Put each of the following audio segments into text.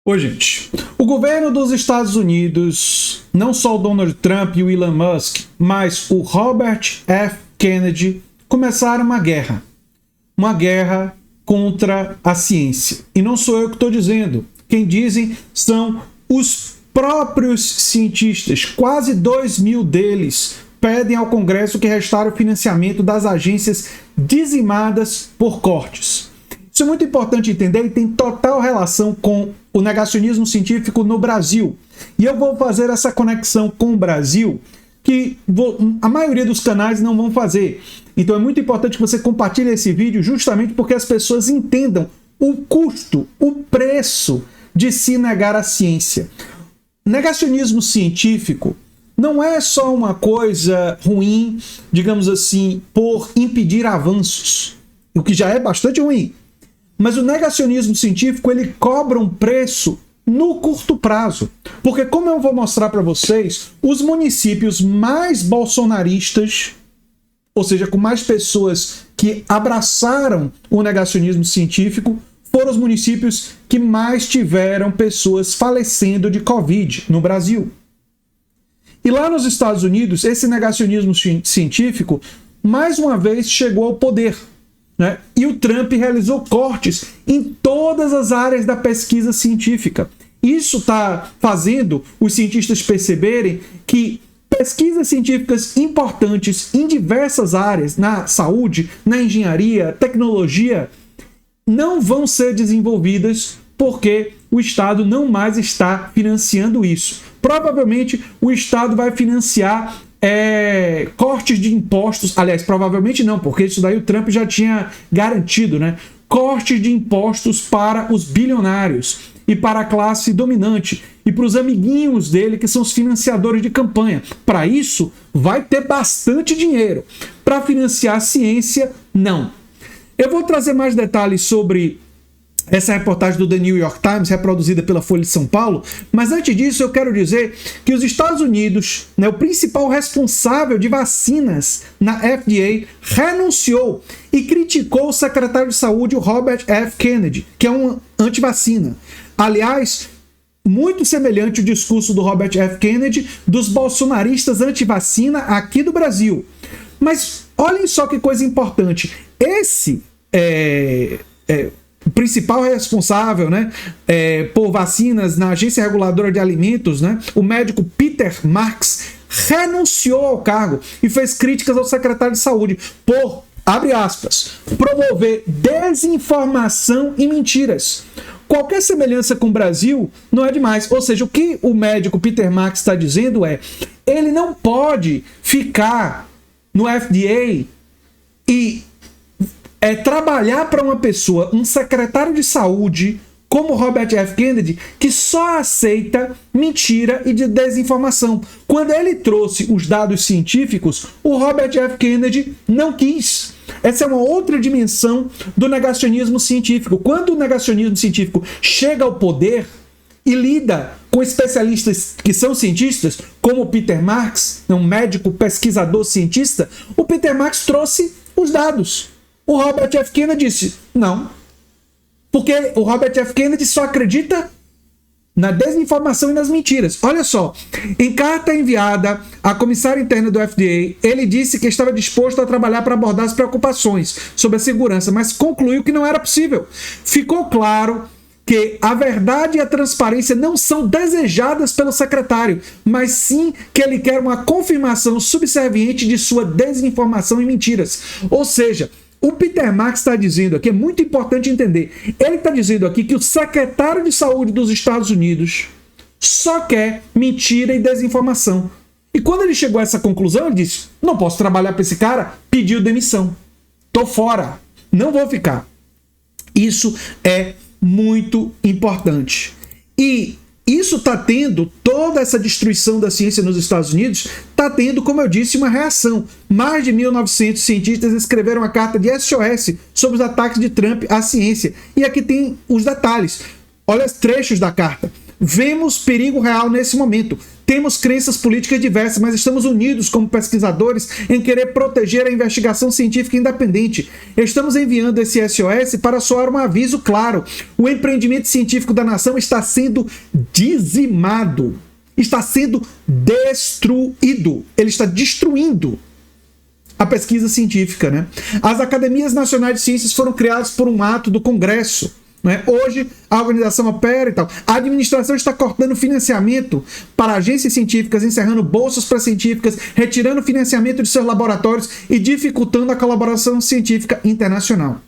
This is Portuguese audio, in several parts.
Oi, gente. O governo dos Estados Unidos, não só o Donald Trump e o Elon Musk, mas o Robert F. Kennedy, começaram uma guerra. Uma guerra contra a ciência. E não sou eu que estou dizendo. Quem dizem são os próprios cientistas. Quase 2.000 deles pedem ao Congresso que restaure o financiamento das agências dizimadas por cortes. Isso é muito importante entender e tem total relação com o negacionismo científico no Brasil. E eu vou fazer essa conexão com o Brasil que a maioria dos canais não vão fazer. Então é muito importante que você compartilhe esse vídeo justamente porque as pessoas entendam o custo, o preço de se negar a ciência. Negacionismo científico não é só uma coisa ruim, digamos assim, por impedir avanços, o que já é bastante ruim. Mas o negacionismo científico, ele cobra um preço no curto prazo. Porque, como eu vou mostrar para vocês, os municípios mais bolsonaristas, ou seja, com mais pessoas que abraçaram o negacionismo científico, foram os municípios que mais tiveram pessoas falecendo de Covid no Brasil. E lá nos Estados Unidos, esse negacionismo científico, mais uma vez, chegou ao poder. Né? E o Trump realizou cortes em todas as áreas da pesquisa científica. Isso está fazendo os cientistas perceberem que pesquisas científicas importantes em diversas áreas, na saúde, na engenharia, tecnologia, não vão ser desenvolvidas porque o Estado não mais está financiando isso. Provavelmente o Estado vai financiar cortes de impostos, aliás, provavelmente não, porque isso daí o Trump já tinha garantido, né? Cortes de impostos para os bilionários e para a classe dominante e para os amiguinhos dele, que são os financiadores de campanha. Para isso, vai ter bastante dinheiro. Para financiar a ciência, não. Eu vou trazer mais detalhes sobre essa reportagem do The New York Times, reproduzida pela Folha de São Paulo, mas antes disso eu quero dizer que os Estados Unidos, né, o principal responsável de vacinas na FDA, renunciou e criticou o secretário de saúde, o Robert F. Kennedy, que é um antivacina. Aliás, muito semelhante ao discurso do Robert F. Kennedy dos bolsonaristas antivacina aqui do Brasil. Mas olhem só que coisa importante, esse o principal responsável, né, por vacinas na Agência Reguladora de Alimentos, né, o médico Peter Marks, renunciou ao cargo e fez críticas ao secretário de saúde por, abre aspas, promover desinformação e mentiras. Qualquer semelhança com o Brasil não é demais. Ou seja, o que o médico Peter Marks está dizendo ele não pode ficar no FDA e trabalhar para uma pessoa, um secretário de saúde como Robert F. Kennedy, que só aceita mentira e de desinformação. Quando ele trouxe os dados científicos, o Robert F. Kennedy não quis. Essa é uma outra dimensão do negacionismo científico. Quando o negacionismo científico chega ao poder e lida com especialistas que são cientistas, como o Peter Marks, um médico, pesquisador, cientista, o Peter Marks trouxe os dados. O Robert F. Kennedy disse não. Porque o Robert F. Kennedy só acredita na desinformação e nas mentiras. Olha só, em carta enviada à comissária interna do FDA, ele disse que estava disposto a trabalhar para abordar as preocupações sobre a segurança, mas concluiu que não era possível. Ficou claro que a verdade e a transparência não são desejadas pelo secretário, mas sim que ele quer uma confirmação subserviente de sua desinformação e mentiras. Ou seja, o Peter Marks está dizendo aqui, é muito importante entender, ele está dizendo aqui que o secretário de saúde dos Estados Unidos só quer mentira e desinformação. E quando ele chegou a essa conclusão, ele disse, não posso trabalhar para esse cara, pediu demissão. Tô fora, não vou ficar. Isso é muito importante. E isso está tendo, toda essa destruição da ciência nos Estados Unidos, está tendo, como eu disse, uma reação. Mais de 1.900 cientistas escreveram uma carta de SOS sobre os ataques de Trump à ciência. E aqui tem os detalhes. Olha os trechos da carta. vemos perigo real nesse momento. Temos crenças políticas diversas, mas estamos unidos como pesquisadores em querer proteger a investigação científica independente. Estamos enviando esse SOS para soar um aviso claro. O empreendimento científico da nação está sendo dizimado, está sendo destruído. Ele está destruindo a pesquisa científica, né? As academias nacionais de ciências foram criadas por um ato do Congresso, né? Hoje a organização opera e tal. A administração está cortando financiamento para agências científicas, encerrando bolsas para científicas, retirando financiamento de seus laboratórios e dificultando a colaboração científica internacional.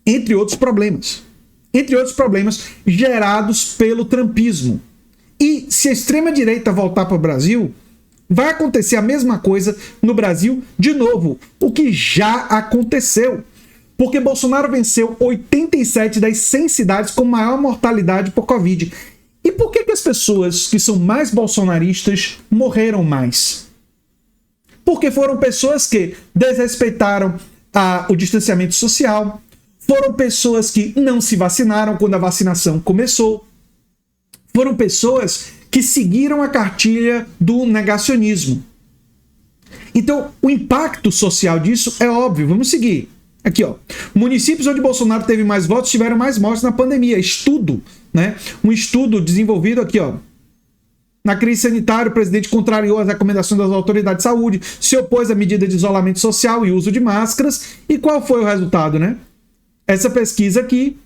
Entre outros problemas. Entre outros problemas gerados pelo trumpismo. E se a extrema-direita voltar para o Brasil, vai acontecer a mesma coisa no Brasil de novo, o que já aconteceu. Porque Bolsonaro venceu 87 das 100 cidades com maior mortalidade por Covid. E por que as pessoas que são mais bolsonaristas morreram mais? Porque foram pessoas que desrespeitaram o distanciamento social, foram pessoas que não se vacinaram quando a vacinação começou, foram pessoas que seguiram a cartilha do negacionismo. Então, o impacto social disso é óbvio. Vamos seguir. Aqui, ó. Municípios onde Bolsonaro teve mais votos tiveram mais mortes na pandemia. Estudo, né? Um estudo desenvolvido aqui, ó. Na crise sanitária, o presidente contrariou as recomendações das autoridades de saúde, se opôs à medida de isolamento social e uso de máscaras. E qual foi o resultado, né? Essa pesquisa aqui,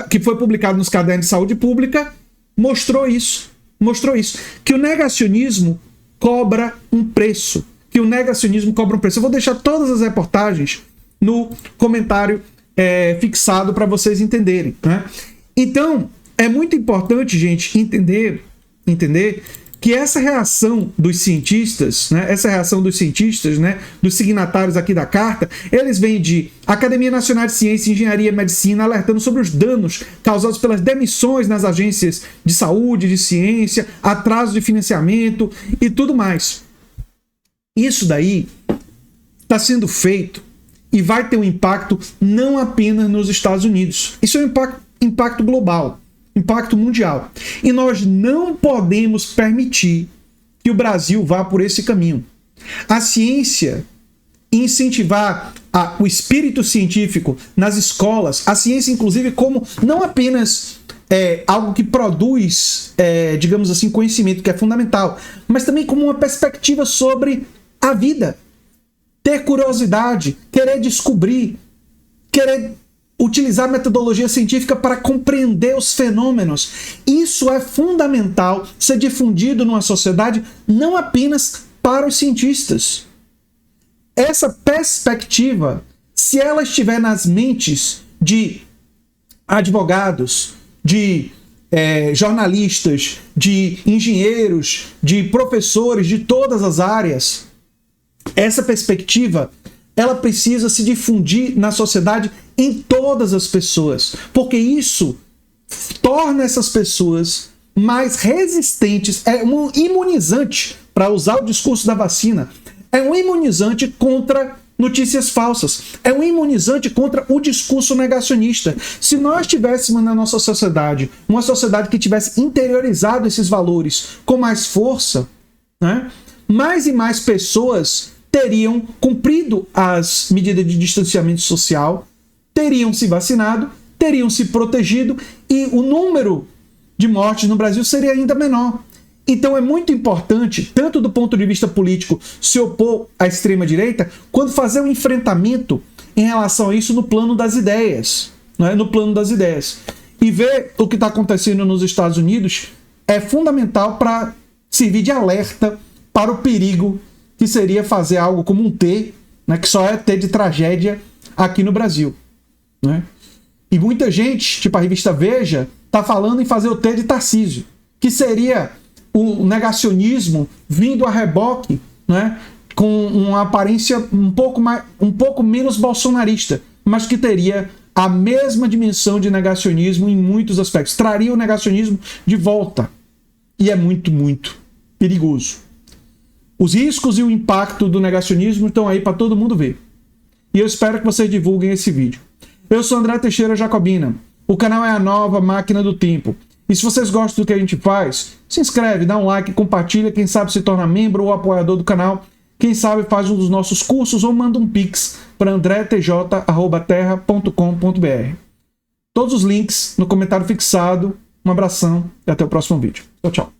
que foi publicada nos Cadernos de Saúde Pública, mostrou isso. Que o negacionismo cobra um preço. Eu vou deixar todas as reportagens no comentário fixado para vocês entenderem, né? Então, é muito importante, gente, entender que essa reação dos cientistas, né, dos signatários aqui da carta, eles vêm de Academia Nacional de Ciência, Engenharia e Medicina, alertando sobre os danos causados pelas demissões nas agências de saúde, de ciência, atraso de financiamento e tudo mais. Isso daí está sendo feito e vai ter um impacto não apenas nos Estados Unidos. Isso é um impacto global. Impacto mundial. E nós não podemos permitir que o Brasil vá por esse caminho. A ciência, incentivar o espírito científico nas escolas, a ciência inclusive como não apenas algo que produz, digamos assim, conhecimento, que é fundamental, mas também como uma perspectiva sobre a vida. Ter curiosidade, querer descobrir, querer utilizar a metodologia científica para compreender os fenômenos. Isso é fundamental ser difundido numa sociedade, não apenas para os cientistas. Essa perspectiva, se ela estiver nas mentes de advogados, de jornalistas, de engenheiros, de professores de todas as áreas, essa perspectiva ela precisa se difundir na sociedade em todas as pessoas, porque isso torna essas pessoas mais resistentes, é um imunizante, para usar o discurso da vacina, é um imunizante contra notícias falsas, é um imunizante contra o discurso negacionista. Se nós tivéssemos na nossa sociedade, uma sociedade que tivesse interiorizado esses valores com mais força, né, mais e mais pessoas teriam cumprido as medidas de distanciamento social, teriam se vacinado, teriam se protegido e o número de mortes no Brasil seria ainda menor. Então é muito importante, tanto do ponto de vista político, se opor à extrema-direita, quanto fazer um enfrentamento em relação a isso no plano das ideias. Né? No plano das ideias. E ver o que está acontecendo nos Estados Unidos é fundamental para servir de alerta para o perigo que seria fazer algo como um T, né, que só é T de tragédia aqui no Brasil. Né? E muita gente, tipo a revista Veja, está falando em fazer o T de Tarcísio, que seria o negacionismo vindo a reboque, né, com uma aparência um pouco menos bolsonarista, mas que teria a mesma dimensão de negacionismo em muitos aspectos. Traria o negacionismo de volta. E é muito, muito perigoso. Os riscos e o impacto do negacionismo estão aí para todo mundo ver. E eu espero que vocês divulguem esse vídeo. Eu sou André Teixeira Jacobina. O canal é a Nova Máquina do Tempo. E se vocês gostam do que a gente faz, se inscreve, dá um like, compartilha, quem sabe se torna membro ou apoiador do canal, quem sabe faz um dos nossos cursos ou manda um pix para andretj@terra.com.br. Todos os links no comentário fixado. Um abração e até o próximo vídeo. Tchau, tchau.